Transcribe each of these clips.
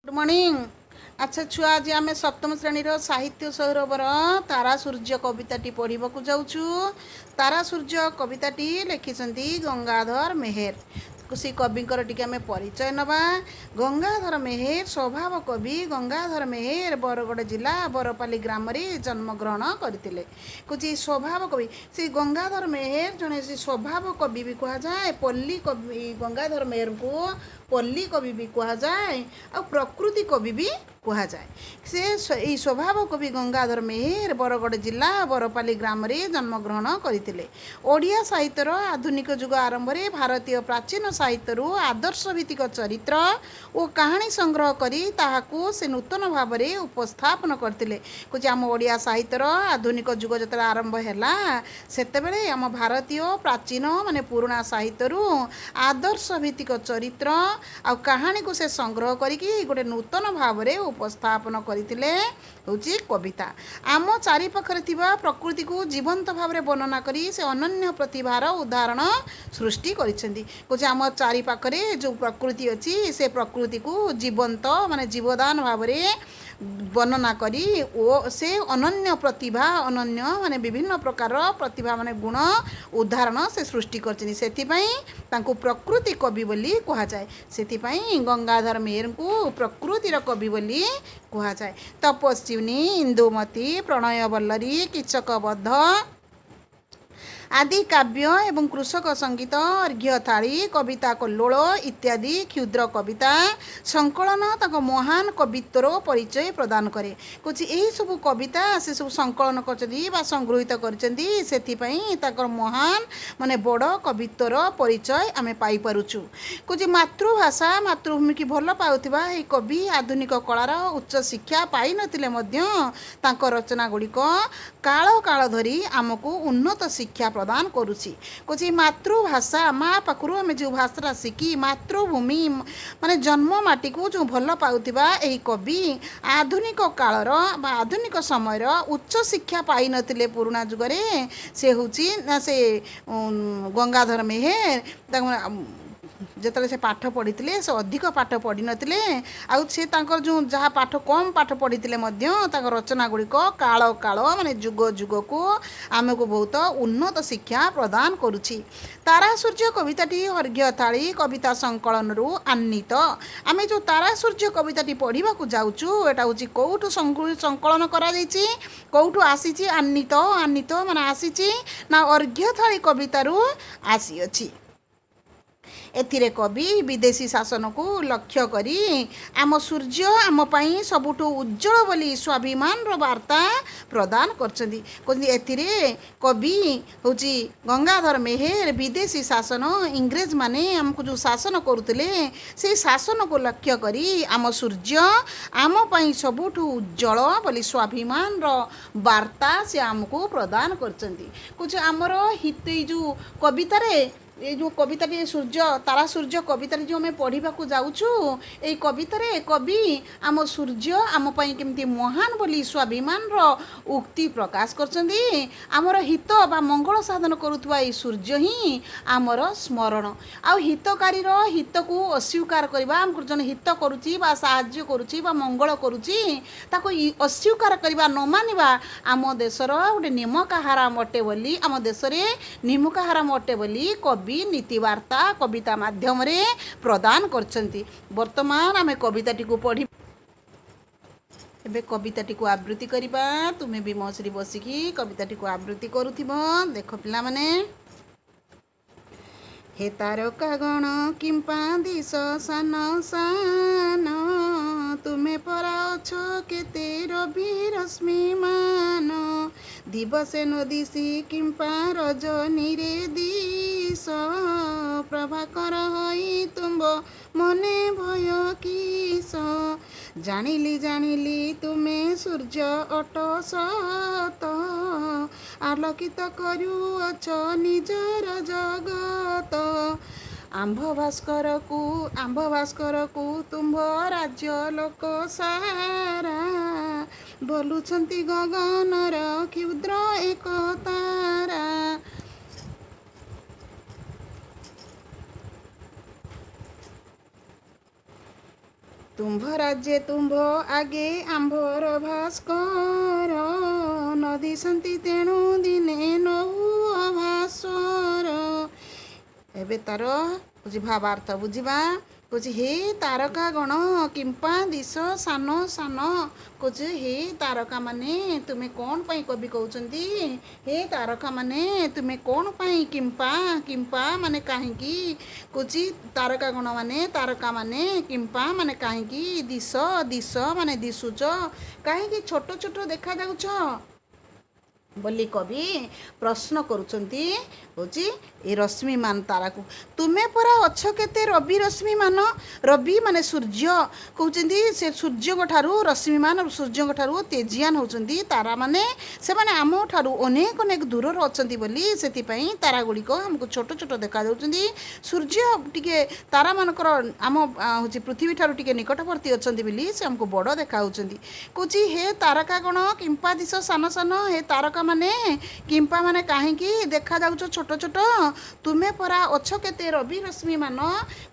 Good morning. अच्छा छुआ, आज आम सप्तम श्रेणी साहित्य सौरभर तारा सूर्य कविताटी पढ़ा जाऊँ। तारा सूर्य कविताटी लिखिं गंगाधर मेहेर। से कविंकर टी आम परिचय नवा। गंगाधर मेहेर स्वभाव कवि। गंगाधर मेहेर बरगड़ जिला बरपाली ग्राम जन्मग्रहण करते। कौच स्वभाव कवि से गंगाधर मेहेर जड़े से स्वभाव कवि भी कह जाए। पल्ली कवि गंगाधर मेहेर को पल्ली कवि भी कह जाए और प्रकृति कवि भी कह जाए। से स्वभाव कवि गंगाधर मेहेर बरगड़ जिला बरपाली ग्राम जन्मग्रहण करते। ओडिया साहित्यर आधुनिक युग आरंभ में भारतीय प्राचीन साहित्य आदर्श भित्तिक चरित्र और कहानी संग्रह करी ताहाकू से नूतन भाव में उपस्थापन करते। कुछ आम ओडिया साहित्यर आधुनिक युग जो आरंभ है सेतेबेले आम भारतीय प्राचीन माने पुराना साहित्य आदर्श भित्तिक चरित्र आ कहानी को से संग्रह करी गोटे नूतन भाव में उपस्थापन करते होची कविता। आम चारि पाखरे थिबा प्रकृति को जीवंत भाव में वर्णना करी से अनन्य प्रतिभार उदाहरण सृष्टि करिसेंती। कुछ आम चारि पाखरे जो प्रकृति अच्छी से प्रकृति को जीवंत माने जीवदान भाव में वर्णना करी ओ से अनन्य प्रतिभा अनन्य माने विभिन्न प्रकार प्रतिभा माने गुण उदाहरण से सृष्टि करछिन। सेथिपई तांको प्रकृति कवि बोली कहा जाए। सेथिपई गंगाधर मेहेर को प्रकृतिर कवि बोली कहा जाए। तपस्विनी, इंदुमती, प्रणय वल्लरी, कीचकबद्ध आदि काव्य एवं कृषक संगीत, अर्घ्यथाली, कविता कल्लोल इत्यादि क्षुद्र कविता संकलन तक महान कवित्वर परिचय प्रदान करे। कुछ यही सब कविता से सब संकलन कर संगृहित कर महान माने बड़ कवित्वर परिचय आम पाइपरुचु। कुछ मातृभाषा मातृभूमि की भल पाउथिबा एही कवि आधुनिक कलार उच्च शिक्षा पाई नथिले मध्य तांको रचना गुड़िक काल काल धरी आमको उन्नत शिक्षा प्रदान करुची। कुछ मातृभाषा माँ पाखु आम जो भाषा शिखी मातृभूमि माने जन्म माटी को जो भल पाउथिबा एही कवि आधुनिक कालर बा आधुनिक समयर उच्च शिक्षा पाई नथिले पुराना जुगरे से होची ना से गंगाधर मेहेर जिते से पाठ पढ़ी से अधिक पाठ पढ़ी नथिले आउ से तांकर जो जहाँ पाठ कम पाठ पढ़ी रचना गुड़िक काल काल माने जुग जुग को आमको बहुत उन्नत शिक्षा प्रदान करुछि। तारा सूर्य कविताटी अर्घ्यथाली कविता संकलन आन्वित। आमे जो तारा सूर्य कविताटी पढ़ा जाऊँ एटा हूँ कौटू संकलन करा जाइछि कौटू आसी आन्वित आन्वित माने आसी ना अर्घ्यथाली कवितारू आसी अछि। एथिरे कवि विदेशी शासन को लक्ष्य करी आम सूर्य आम पाई सबुठु उज्जवल बोली स्वाभिमान रो वार्ता प्रदान करछंती। एथिरे कवि होची गंगाधर मेहेर विदेशी शासन इंग्रेज माने आमको जो शासन करुतले से शासन को लक्ष्य करी आम सूर्य आम पाई सबुठु उज्जवल बोली स्वाभिमान रो वार्ता से आमको प्रदान करछंती। कुछ आमर हित जो कवितारे ये जो कविता सूर्य तारा सूर्य कविता जो आम पढ़ा जाऊँ ये कवितारे कवि आम सूर्य आम केमती महान बोली स्वाभिमान उक्ति प्रकाश करछंती। आमर हित बा मंगल साधन करुवा ये सूर्य ही आमर स्मरण आ हितकारी हित को अस्वीकार करवा आम जन हित करुच्ची बा साहाय्य करुच्ची बा मंगल करुच्ची ताको अस्वीकार करवा न मानिबा आम देशर गोटे निमक हाराम अटे बोली आम देश में निमक हाराम अटे बोली कवि नीतिवार्ता कविता माध्यम रे प्रदान करछंती। वर्तमान आमे कविताटी को पढ़ी एबे कविताटी को आवृत्ति करिबा। तुमे भी मसरी बसिकी कविताटी को आवृत्ति करुथिबो। देखो पिला माने हे तारका गण किंपा दिश सान सान तुमे पराछ केते रवि रश्मि मान दिवसे नदिशी किंपा रजनी रे दिश प्रभाकर हई तुम्ब मने भय किस जानिली जानिली तुमे सूर्य अट सत आलोकित करुअछ निजर जगत आंभ भास्कर को तुम्भ राज्य लोक सारा बोलुछंती गगनर क्षुद्र एक तारा। ତୁମ୍ଭ ରାଜ୍ୟେ ତୁମ୍ଭ ଆଗେ ଆମ୍ଭର ଭାସ୍କର, ନଦୀ ଶାନ୍ତି ତେଣୁ ଦିନେ ନହୁଅ ଭାସ୍ୱର। ଏବେ ତାର କହୁଛି ଭାବାର୍ଥ ବୁଝିବା। କହୁଛି ହେ ତାରକା ଗଣ କିମ୍ପା ଦିଶ ସାନ ସାନ। କହୁଛି ହେ ତାରକା ମାନେ ତୁମେ କ'ଣ ପାଇଁ, କବି କହୁଛନ୍ତି ହେ ତାରକା ମାନେ ତୁମେ କ'ଣ ପାଇଁ, କିମ୍ପା କିମ୍ପା ମାନେ କାହିଁକି। କହୁଛି ତାରକା ଗଣ ମାନେ ତାରକା ମାନେ, କିମ୍ପା ମାନେ କାହିଁକି, ଦିଶ ଦିଶ ମାନେ ଦିଶୁଛ, କାହିଁକି ଛୋଟ ଛୋଟ ଦେଖାଯାଉଛ ବୋଲି କବି ପ୍ରଶ୍ନ କରୁଛନ୍ତି। ହେଉଛି ଏ ରଶ୍ମିମାନ ତାରାକୁ। ତୁମେ ପରା ଅଛ କେତେ ରବି ରଶ୍ମିମାନ। ରବି ମାନେ ସୂର୍ଯ୍ୟ। କହୁଛନ୍ତି ସେ ସୂର୍ଯ୍ୟଙ୍କ ଠାରୁ ରଶ୍ମିମାନ, ସୂର୍ଯ୍ୟଙ୍କ ଠାରୁ ତେଜିଆନ ହେଉଛନ୍ତି ତାରାମାନେ। ସେମାନେ ଆମଠାରୁ ଅନେକ ଅନେକ ଦୂରରେ ଅଛନ୍ତି ବୋଲି ସେଥିପାଇଁ ତାରାଗୁଡ଼ିକ ଆମକୁ ଛୋଟ ଛୋଟ ଦେଖାଯାଉଛନ୍ତି। ସୂର୍ଯ୍ୟ ଟିକେ ତାରାମାନଙ୍କର ଆମ ହେଉଛି ପୃଥିବୀ ଠାରୁ ଟିକେ ନିକଟବର୍ତ୍ତୀ ଅଛନ୍ତି ବୋଲି ସେ ଆମକୁ ବଡ଼ ଦେଖାହେଉଛନ୍ତି। କହୁଛି ହେ ତାରକା ଗଣ କିମ୍ପା ଦିଶ ସାନ ସାନ। ହେ ତାରକା ମାନେ କିମ୍ପା ମାନେ କାହିଁକି ଦେଖାଯାଉଛ ଛୋଟ ଛୋଟ। ତୁମେ ପରା ଅଛ କେତେ ରବି ରଶ୍ମିମାନ।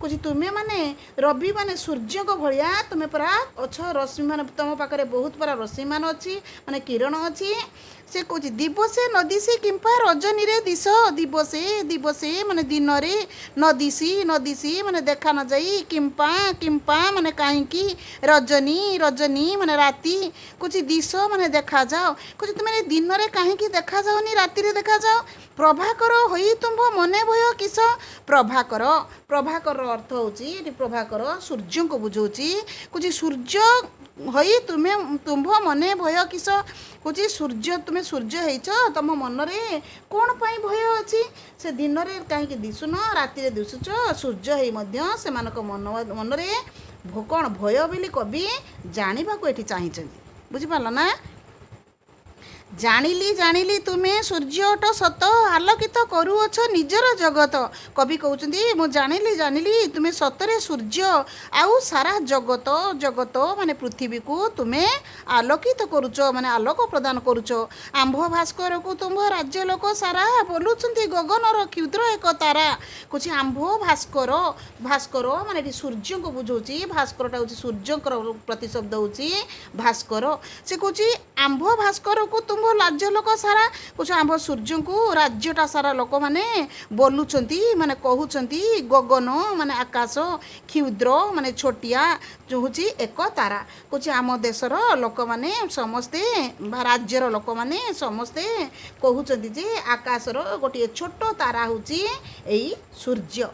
କହୁଛି ତୁମେ ମାନେ ରବି ମାନେ ସୂର୍ଯ୍ୟଙ୍କ ଭଳିଆ ତୁମେ ପରା ଅଛ ରଶ୍ମିମାନ, ତୁମ ପାଖରେ ବହୁତ ପରା ରଶ୍ମିମାନ ଅଛି, ମାନେ କିରଣ ଅଛି। ସେ କହୁଛି ଦିବସେ ନଦିଶି କିମ୍ପା ରଜନୀରେ ଦିଶ। ଦିବସେ ଦିବସେ ମାନେ ଦିନରେ, ନଦିଶି ନଦିଶି ମାନେ ଦେଖା ନ ଯାଇ, କିମ୍ପା କିମ୍ପା ମାନେ କାହିଁକି, ରଜନୀ ରଜନୀ ମାନେ ରାତି। କହୁଛି ଦିଶ ମାନେ ଦେଖାଯାଅ। କହୁଛି ତୁମେ ଦିନରେ କାହିଁକି ଦେଖାଯାଉନି, ରାତିରେ ଦେଖାଯାଅ। ପ୍ରଭାକର ହୋଇ ତୁମ୍ଭ ମନେ ଭୟ କିସ। ପ୍ରଭାକର, ପ୍ରଭାକରର ଅର୍ଥ ହେଉଛି ଏଠି ପ୍ରଭାକର ସୂର୍ଯ୍ୟଙ୍କୁ ବୁଝଉଛି। କହୁଛି ସୂର୍ଯ୍ୟ ହୋଇ ତୁମ୍ଭ ମନେ ଭୟ କିସ। କହୁଛି ସୂର୍ଯ୍ୟ, ତୁମେ ସୂର୍ଯ୍ୟ ହେଇଛ, ତୁମ ମନରେ କ'ଣ ପାଇଁ ଭୟ ଅଛି। ସେ ଦିନରେ କାହିଁକି ଦିଶୁନ, ରାତିରେ ଦିଶୁଛ। ସୂର୍ଯ୍ୟ ହେଇ ମଧ୍ୟ ସେମାନଙ୍କ ମନରେ କ'ଣ ଭୟ ବୋଲି କବି ଜାଣିବାକୁ ଏଠି ଚାହିଁଛନ୍ତି। ବୁଝିପାରିଲ ନା। ଜାଣିଲି ଜାଣିଲି ତୁମେ ସୂର୍ଯ୍ୟ ଅଟ ସତ, ଆଲୋକିତ କରୁଅଛ ନିଜର ଜଗତ। କବି କହୁଛନ୍ତି ମୁଁ ଜାଣିଲି ଜାଣିଲି ତୁମେ ସତରେ ସୂର୍ଯ୍ୟ, ଆଉ ସାରା ଜଗତ, ଜଗତ ମାନେ ପୃଥିବୀକୁ ତୁମେ ଆଲୋକିତ କରୁଛ, ମାନେ ଆଲୋକ ପ୍ରଦାନ କରୁଛ। ଆମ୍ଭ ଭାସ୍କରକୁ ତୁମ୍ଭ ରାଜ୍ୟ ଲୋକ ସାରା, ବୋଲୁଛନ୍ତି ଗଗନର କ୍ଷୁଦ୍ର ଏକ ତାରା। କହୁଛି ଆମ୍ଭ ଭାସ୍କର, ଭାସ୍କର ମାନେ ଏଠି ସୂର୍ଯ୍ୟଙ୍କୁ ବୁଝଉଛି। ଭାସ୍କରଟା ହେଉଛି ସୂର୍ଯ୍ୟଙ୍କର ପ୍ରତିଶବ୍ଦ ହେଉଛି ଭାସ୍କର। ସେ କହୁଛି ଆମ୍ଭ ଭାସ୍କରକୁ ତୁମ୍ଭ ରାଜ୍ୟ ଲୋକ ସାରା। କହୁଛି ଆମ୍ଭ ସୂର୍ଯ୍ୟଙ୍କୁ ରାଜ୍ୟଟା ସାରା ଲୋକମାନେ ବୋଲୁଛନ୍ତି, ମାନେ କହୁଛନ୍ତି। ଗଗନ ମାନେ ଆକାଶ, କ୍ଷୁଦ୍ର ମାନେ ଛୋଟିଆ ହେଉଛି ଏକ ତାରା। କହୁଛି ଆମ ଦେଶର ଲୋକମାନେ ସମସ୍ତେ ବା ରାଜ୍ୟର ଲୋକମାନେ ସମସ୍ତେ କହୁଛନ୍ତି ଯେ ଆକାଶର ଗୋଟିଏ ଛୋଟ ତାରା ହେଉଛି ଏଇ ସୂର୍ଯ୍ୟ।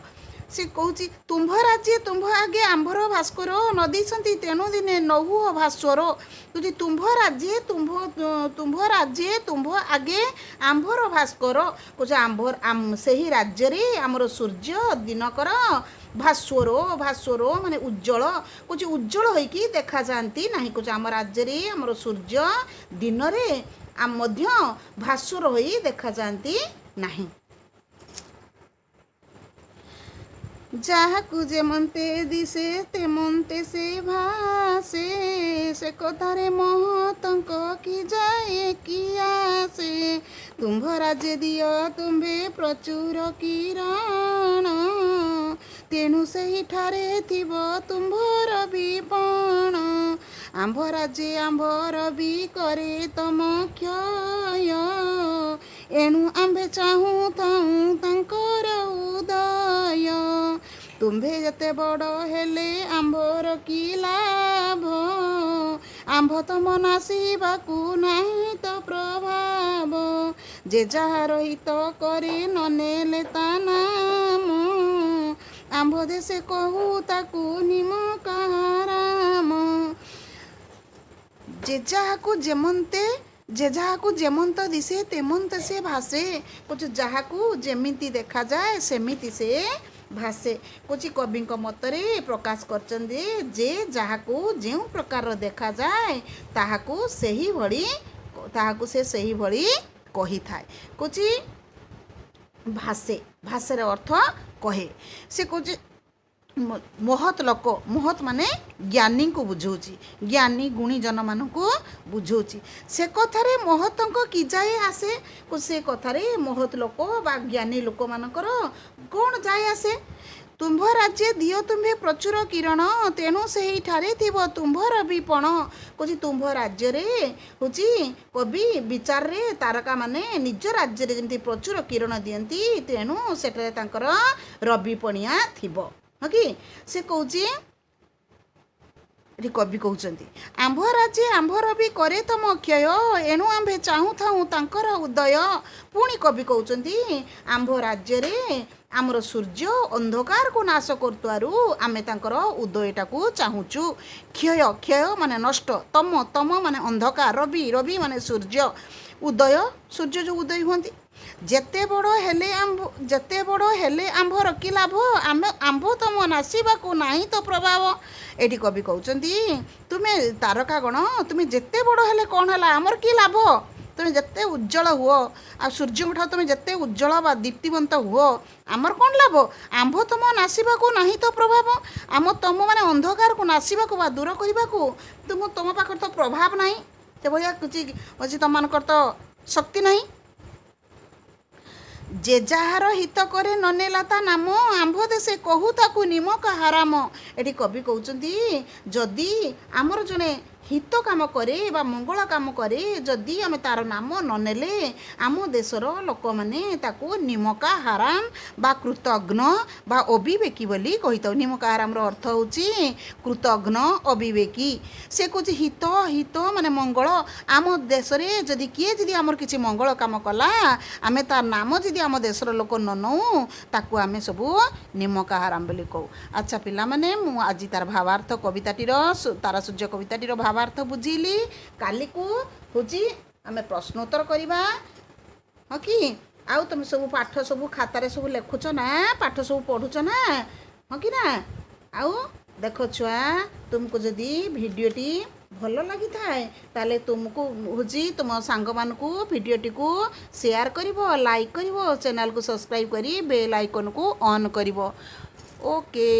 ସେ କହୁଛି ତୁମ୍ଭ ରାଜ୍ୟେ ତୁମ୍ଭ ଆଗେ ଆମ୍ଭର ଭାସ୍କର, ନଦୀଛନ୍ତି ତେଣୁ ଦିନେ ନହୁଅ ଭାସ୍ୱର। କହୁଛି ତୁମ୍ଭ ରାଜ୍ୟେ ତୁମ୍ଭ ଆଗେ ଆମ୍ଭର ଭାସ୍କର। କହୁଛି ସେହି ରାଜ୍ୟରେ ଆମର ସୂର୍ଯ୍ୟ ଦିନକର ଭାସ୍ୱର, ଭାସ୍ୱର ମାନେ ଉଜ୍ଜଳ। କହୁଛି ଉଜ୍ଜଳ ହୋଇକି ଦେଖାଯାଆନ୍ତି ନାହିଁ। କହୁଛି ଆମ ରାଜ୍ୟରେ ଆମର ସୂର୍ଯ୍ୟ ଦିନରେ ମଧ୍ୟ ଭାସ୍ୱର ହୋଇ ଦେଖାଯାଆନ୍ତି ନାହିଁ। ଯାହାକୁ ଯେମନ୍ତେ ଦିଶେ ତେମନ୍ତେ ସେ ଭାସେ, ସେ କଥାରେ ମହତଙ୍କ କି ଯାଏ କି ଆସେ। ତୁମ୍ଭ ରାଜ୍ୟ ଦିଅ ତୁମ୍ଭେ ପ୍ରଚୁର କିରଣ, ତେଣୁ ସେହିଠାରେ ଥିବ ତୁମ୍ଭର ବିପଣ। ଆମ୍ଭ ରାଜ୍ୟ ଆମ୍ଭର ବି କରେ ତମ କ୍ଷୟ, ଏଣୁ ଆମ୍ଭେ ଚାହୁଁଥାଉ ତାଙ୍କର ଉଦୟ। ତୁମ୍ଭେ ଯେତେ ବଡ଼ ହେଲେ ଆମ୍ଭର କି ଲାଭ, ଆମ୍ଭ ତମ ନାସିବାକୁ ନାହିଁ ତ ପ୍ରଭାବ। ଯେ ଯାହାର ହିତ କରେ ନ ନେଲେ ତା ନାମ, ଆମ୍ଭ ଦେଶେ କହୁ ତାକୁ ନିମ କାହାରାମ। ଯେ ଯାହାକୁ ଯେମନ୍ତ ଦିଶେ ତେମନ୍ତ ସେ ଭାସେ। କହୁଛି ଯାହାକୁ ଯେମିତି ଦେଖାଯାଏ ସେମିତି ସେ ଭାସେ। କହୁଛି କବିଙ୍କ ମତରେ ପ୍ରକାଶ କରିଛନ୍ତି ଯେ ଯାହାକୁ ଯେଉଁ ପ୍ରକାରର ଦେଖାଯାଏ ତାହାକୁ ସେ ସେହିଭଳି କହିଥାଏ। କହୁଛି ଭାସେ, ଭାଷାର ଅର୍ଥ କହେ। ସେ କହୁଛି ମହତ୍ ଲୋକ, ମହତ୍ ମାନେ ଜ୍ଞାନୀଙ୍କୁ ବୁଝଉଛି, ଜ୍ଞାନୀ ଗୁଣୀଜନମାନଙ୍କୁ ବୁଝଉଛି। ସେ କଥାରେ ମହତଙ୍କ କି ଯାଏ ଆସେ। ସେ କଥାରେ ମହତ୍ ଲୋକ ବା ଜ୍ଞାନୀ ଲୋକମାନଙ୍କର କ'ଣ ଯାଏ ଆସେ। ତୁମ୍ଭ ରାଜ୍ୟ ଦିଅ ତୁମ୍ଭେ ପ୍ରଚୁର କିରଣ ତେଣୁ ସେହିଠାରେ ଥିବ ତୁମ୍ଭର ବିପଣ। କହୁଛି ତୁମ୍ଭ ରାଜ୍ୟରେ ହେଉଛି କବି ବିଚାରରେ ତାରକାମାନେ ନିଜ ରାଜ୍ୟରେ ଯେମିତି ପ୍ରଚୁର କିରଣ ଦିଅନ୍ତି ତେଣୁ ସେଠାରେ ତାଙ୍କର ରବି ପଣିଆ ଥିବ। ହଁ କି ସେ କହୁଛି ଏଠି କବି କହୁଛନ୍ତି ଆମ୍ଭ ରାଜ୍ୟ ଆମ୍ଭ ରବି କରେ ତମ କ୍ଷୟ ଏଣୁ ଆମ୍ଭେ ଚାହୁଁଥାଉ ତାଙ୍କର ଉଦୟ। ପୁଣି କବି କହୁଛନ୍ତି ଆମ୍ଭ ରାଜ୍ୟରେ ଆମର ସୂର୍ଯ୍ୟ ଅନ୍ଧକାରକୁ ନାଶ କରୁଥିବାରୁ ଆମେ ତାଙ୍କର ଉଦୟଟାକୁ ଚାହୁଁଛୁ। କ୍ଷୟ କ୍ଷୟ ମାନେ ନଷ୍ଟ, ତମ ତମ ମାନେ ଅନ୍ଧକାର, ରବି ରବି ମାନେ ସୂର୍ଯ୍ୟ, ଉଦୟ ସୂର୍ଯ୍ୟ ଯେଉଁ ଉଦୟ ହୁଅନ୍ତି। ଯେତେ ବଡ଼ ହେଲେ ଆମ୍ଭର କି ଲାଭ ଆମେ ଆମ୍ଭ ତମ ନାସିବାକୁ ନାହିଁ ତ ପ୍ରଭାବ। ଏଠି କବି କହୁଛନ୍ତି ତୁମେ ତାରକାଗଣ ତୁମେ ଯେତେ ବଡ଼ ହେଲେ କ'ଣ ହେଲା ଆମର କି ଲାଭ, ତୁମେ ଯେତେ ଉଜ୍ଜଳ ହୁଅ ଆଉ ସୂର୍ଯ୍ୟଙ୍କ ଠାରୁ ତୁମେ ଯେତେ ଉଜ୍ଜଳ ବା ଦୀପ୍ତିବନ୍ତ ହୁଅ ଆମର କ'ଣ ଲାଭ, ଆମ୍ଭ ତମ ନାସିବାକୁ ନାହିଁ ତ ପ୍ରଭାବ। ଆମ ତମ ମାନେ ଅନ୍ଧକାରକୁ ନାସିବାକୁ ବା ଦୂର କରିବାକୁ ତମ ପାଖରେ ତ ପ୍ରଭାବ ନାହିଁ, ସେଭଳିଆ କିଛି ଅଛି ତମମାନଙ୍କର ତ ଶକ୍ତି ନାହିଁ। ଯେ ଯାହାର ହିତ କରେ ନ ନେଲା ତା ନାମ ଆମ୍ଭ ଦେଶେ କହୁ ତାକୁ ନିମକ ହାରାମ। ଏଠି କବି କହୁଛନ୍ତି ଯଦି ଆମର ଜଣେ ହିତ କାମ କରେ ବା ମଙ୍ଗଳ କାମ କରେ ଯଦି ଆମେ ତାର ନାମ ନ ନେଲେ ଆମ ଦେଶର ଲୋକମାନେ ତାକୁ ନିମକା ହାରାମ ବା କୃତଘ୍ନ ବା ଅବିବେକୀ ବୋଲି କହିଥାଉ। ନିମକା ହାରାମର ଅର୍ଥ ହେଉଛି କୃତଘ୍ନ ଅବିବେକୀ। ସେ କହୁଛି ହିତ ହିତ ମାନେ ମଙ୍ଗଳ, ଆମ ଦେଶରେ ଯଦି କିଏ ଯଦି ଆମର କିଛି ମଙ୍ଗଳ କାମ କଲା ଆମେ ତାର ନାମ ଯଦି ଆମ ଦେଶର ଲୋକ ନ ନେଉ ତାକୁ ଆମେ ସବୁ ନିମକା ହାରାମ ବୋଲି କହୁ। ଆଚ୍ଛା ପିଲାମାନେ ମୁଁ ଆଜି ତାର ଭାବାର୍ଥ କବିତାଟିର ତାରା ସୂର୍ଯ୍ୟ କବିତାଟିର ଭାବାର୍ଥ ବୁଝିଲି। କାଲିକୁ ହେଉଛି ଆମେ ପ୍ରଶ୍ନୋତ୍ତର କରିବା। ହଁ କି ଆଉ ତୁମେ ସବୁ ପାଠ ସବୁ ଖାତାରେ ସବୁ ଲେଖୁଛ ନା, ପାଠ ସବୁ ପଢ଼ୁଛ ନା, ହଁ କି ନା। ଆଉ ଦେଖ ଛୁଆ ତୁମକୁ ଯଦି ଭିଡ଼ିଓଟି ଭଲ ଲାଗିଥାଏ ତାହେଲେ ତୁମକୁ ହେଉଛି ତୁମ ସାଙ୍ଗମାନଙ୍କୁ ଭିଡ଼ିଓଟିକୁ ସେୟାର କରିବ, ଲାଇକ୍ କରିବ, ଚ୍ୟାନେଲକୁ ସବସ୍କ୍ରାଇବ୍ କରି ବେଲ୍ ଆଇକନ୍କୁ ଅନ୍ କରିବ। ଓକେ।